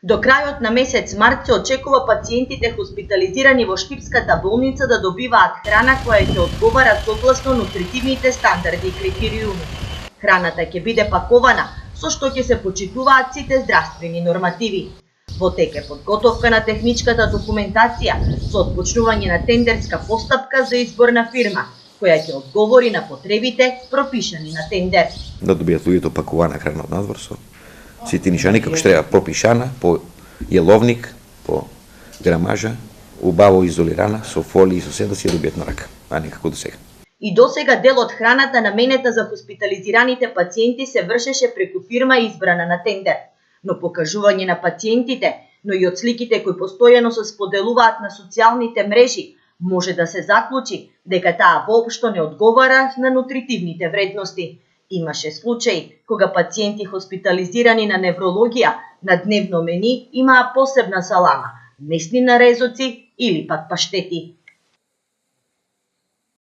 До крајот на месец март се очекува пациентите хоспитализирани во Штипската болница да добиваат храна која ќе одговара согласно нутритивните стандарди и критериуми. Храната ќе биде пакована, со што ќе се почитуваат сите здравствени нормативи. Во тек е подготовка на техничката документација со отпочнување на тендерска постапка за избор на фирма, која ќе одговори на потребите пропишани на тендер. Да добијат луѓето пакувана храна од надвор со сите нишани како што треба пропишана по јеловник, по грамажа, убаво изолирана со фолии и со се да си ја добијат на рака, а не како до сега. И досега дел од храната наменета за хоспитализираните пациенти се вршеше преку фирма избрана на тендер, но покажување на пациентите, но и од сликите кои постојано се споделуваат на социјалните мрежи, може да се заклучи дека таа воопшто не одговара на нутритивните вредности. Имаше случаи кога пациенти хоспитализирани на неврологија на дневно мени имаа посебна салама, месни нарезоци или пак паштети.